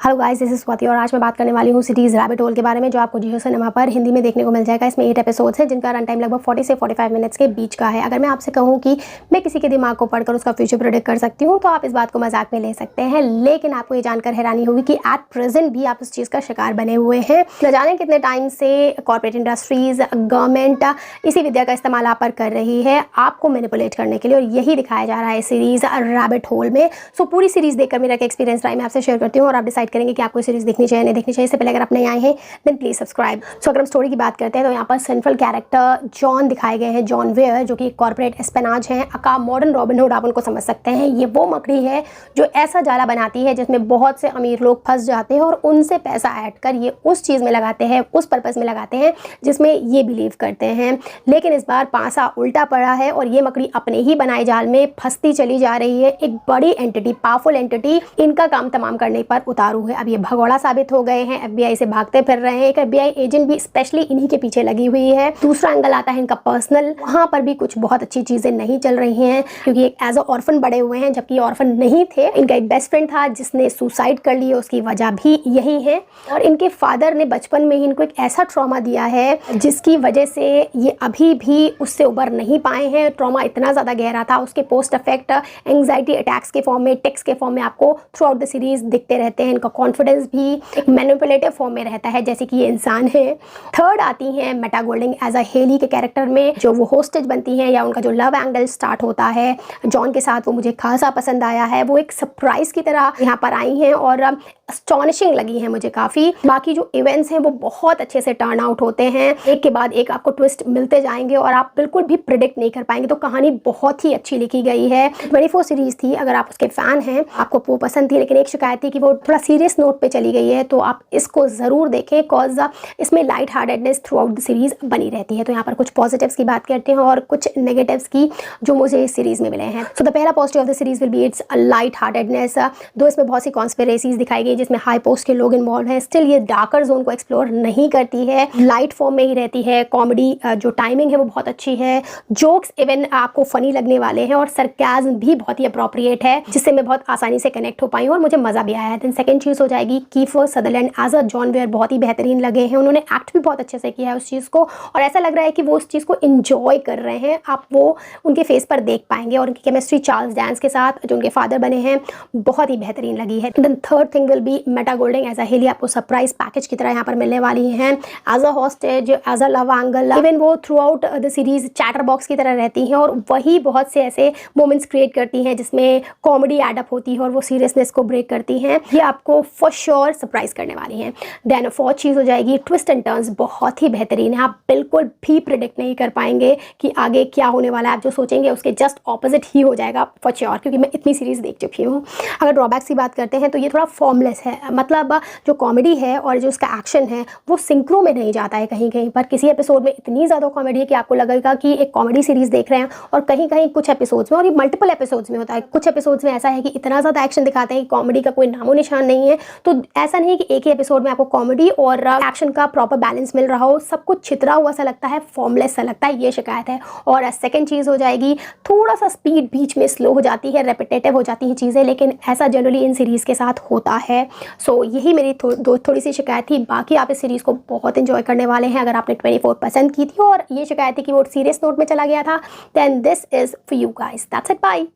Hello guys, this is Swati और आज मैं बात करने वाली हूँ सीरीज रैबिट होल के बारे में, जो आपको जियो सिनेमा पर हिंदी में देखने को मिल जाएगा। इसमें 8 एपिसोड्स हैं जिनका रन टाइम लगभग 40 से 45 मिनट्स के बीच का है। अगर मैं आपसे कहूँ कि मैं किसी के दिमाग को पढ़कर उसका फ्यूचर प्रेडिक्ट कर सकती हूँ तो आप इस बात को मजाक में ले सकते हैं, लेकिन आपको ये जानकर हैरानी होगी कि एट प्रेजेंट भी आप इस चीज़ का शिकार बने हुए हैं। न जाने कितने टाइम से कॉर्पोरेट इंडस्ट्रीज, गवर्नमेंट इसी विद्या का इस्तेमाल आप पर कर रही है आपको मैनिपुलेट करने के लिए, और यही दिखाया जा रहा है सीरीज रैबिट होल में। सो पूरी सीरीज देखकर मेरा एक्सपीरियंस रहा है, मैं आपसे शेयर करती हूँ और आप डिसाइड करेंगे कि आपको सीरीज देखनी चाहिए नहीं देखनी चाहिए। इससे पहले अगर आप नए आए हैं देन प्लीज सब्सक्राइब। सो अगर हम स्टोरी की बात करते हैं तो यहाँ पर सेंट्रल कैरेक्टर जॉन दिखाए गए हैं, जॉन वेयर, जो कि कॉर्पोरेट एस्पेनाज हैं। अका मॉडर्न रॉबिन हुड आप उनको समझ सकते हैं। ये वो मकड़ी है जो ऐसा जाला बनाती है जिसमें बहुत से अमीर लोग फंस जाते हैं और उनसे पैसा ऐड कर ये उस चीज़ में लगाते हैं, उस पर्पज़ में लगाते हैं जिसमें ये बिलीव करते हैं। लेकिन इस बार पासा उल्टा पड़ा है और ये मकड़ी अपने ही बनाए जाल में फंसती चली जा रही है। एक बड़ी एंटिटी, पावरफुल एंटिटी इनका काम तमाम करने पर उतारू है। अब ये भगोड़ा साबित हो गए हैं, एफबीआई से भागते फिर रहे हैं। एक एफबीआई एजेंट भी स्पेशली इन्हीं के पीछे लगी हुई है। दूसरा एंगल आता है इनका पर्सनल, वहां पर भी कुछ बहुत अच्छी चीजें नहीं चल रही हैं क्योंकि एक एज अ ऑर्फन बड़े हुए हैं, जबकि ऑर्फन नहीं थे। इनका एक बेस्ट फ्रेंड था जिसने सुसाइड कर लिया, उसकी वजह भी यही है। और इनके फादर ने बचपन में ही इनको एक ऐसा ट्रॉमा दिया है जिसकी वजह से ये अभी भी उससे उबर नहीं पाए हैं। ट्रॉमा इतना ज्यादा गहरा था, उसके पोस्ट इफेक्ट एंग्जाइटी अटैक्स के फॉर्म में, टेक्स्ट के फॉर्म में आपको थ्रू आउट द सीरीज दिखते रहते हैं। इनका कॉन्फिडेंस भी एक मैनिपुलेटिव फॉर्म में रहता है जैसे कि ये इंसान है। थर्ड आती हैं Meta Golding as a Haley के कैरेक्टर में, जो वो होस्टेज बनती हैं या उनका जो लव एंगल स्टार्ट होता है जॉन के साथ, वो मुझे खासा पसंद आया है। वो एक सरप्राइज की तरह यहाँ पर आई हैं और अस्टॉनिशिंग लगी है मुझे काफ़ी। बाकी जो इवेंट्स हैं वो बहुत अच्छे से टर्न आउट होते हैं, एक के बाद एक आपको ट्विस्ट मिलते जाएंगे और आप बिल्कुल भी प्रिडिक्ट नहीं कर पाएंगे। तो कहानी बहुत ही अच्छी लिखी गई है। 24 सीरीज थी, अगर आप उसके फैन हैं आपको वो पसंद थी, लेकिन एक शिकायत थी कि वो थोड़ा सीरियस नोट पे चली गई है, तो आप इसको ज़रूर देखें कॉज इसमें light heartedness through out the series बनी रहती है। तो यहाँ पर कुछ पॉजिटिव्स की बात करते हैं और कुछ नेगेटिव्स की जो मुझे इस सीरीज में मिले हैं। सो द पहला positive of the series will be its light heartedness. दो इसमें बहुत सी कॉन्स्पिरेसीज दिखाई गई जिसमें हाई पोस्ट के लोग इन्वॉल्व हैं, स्टिल ये डार्कर जोन को एक्सप्लोर नहीं करती है, लाइट फॉर्म में ही रहती है। कॉमेडी जो टाइमिंग है वो बहुत अच्छी है, जोक्स इवन आपको फनी लगने वाले हैं और सरकाज़्म भी बहुत ही अप्रोप्रिएट है जिससे मैं बहुत आसानी से कनेक्ट हो पाई हूँ और मुझे मज़ा भी आया है। देन सेकंड चीज़ हो जाएगी Kiefer Sutherland as a John Ware बहुत ही बेहतरीन लगे हैं। उन्होंने एक्ट भी बहुत अच्छे से किया है उस चीज़ को और ऐसा लग रहा है कि वो उस चीज़ को इंजॉय कर रहे हैं, आप वो उनके फेस पर देख पाएंगे। और उनकी केमिस्ट्री चार्ल्स डांस के साथ जो उनके फादर बने हैं बहुत ही बेहतरीन लगी है। Then third thing will be Meta Golding as a Hayley आपको सरप्राइज पैकेज की तरह यहाँ पर मिलने वाली हैं, as a hostage, as a love angle. Even वो throughout the series chatterbox की तरह रहती हैं और वही बहुत से ऐसे मोमेंट्स क्रिएट करती हैं जिसमें कॉमेडी एडअप होती है और वो सीरियसनेस को ब्रेक करती हैं। ये आपको फॉर श्योर सरप्राइज करने वाली हैं। देन फोर्थ चीज़ हो जाएगी ट्विस्ट एंड टर्न्स बहुत ही बेहतरीन है, आप बिल्कुल भी प्रिडिक्ट नहीं कर पाएंगे कि आगे क्या होने वाला है। आप जो सोचेंगे उसके जस्ट ऑपोजिट ही हो जाएगा फॉर श्योर, क्योंकि मैं इतनी सीरीज देख चुकी हूँ। अगर ड्रॉबैक्स की बात करते हैं तो ये थोड़ा फॉर्मलेस है, मतलब जो कॉमेडी है और जो उसका एक्शन है वो सिंक्रो में नहीं जाता है। कहीं कहीं पर किसी एपिसोड में इतनी ज़्यादा कॉमेडी है कि आपको लगेगा कि एक कॉमेडी सीरीज देख रहे हैं, और कहीं कहीं कुछ एपिसोड्स में, और ये मल्टीपल एपिसोड्स में होता है, कुछ एपिसोड्स में ऐसा है कि इतना ज़्यादा एक्शन दिखाते हैं कि कॉमेडी का कोई नामो निशान नहीं है। तो ऐसा नहीं है कि एक ही एपिसोड में आपको कॉमेडी और एक्शन का प्रॉपर बैलेंस मिल रहा हो, सब कुछ छितरा हुआ सा लगता है, फॉर्मलेस सा लगता है, ये शिकायत है। और सेकंड चीज़ हो जाएगी थोड़ा सा स्पीड बीच में स्लो हो जाती है, रेपिटेटिव हो जाती हैं चीज़ें, लेकिन ऐसा जनरली इन सीरीज़ के साथ होता है। सो यही मेरी थोड़ी सी शिकायत थी। बाकी आप इस सीरीज़ को बहुत इंजॉय करने वाले हैं। अगर आपने 24 पसंद की थी और ये शिकायत थी कि वो सीरियस नोट में चला गया था, then this is for you guys. That's it, bye.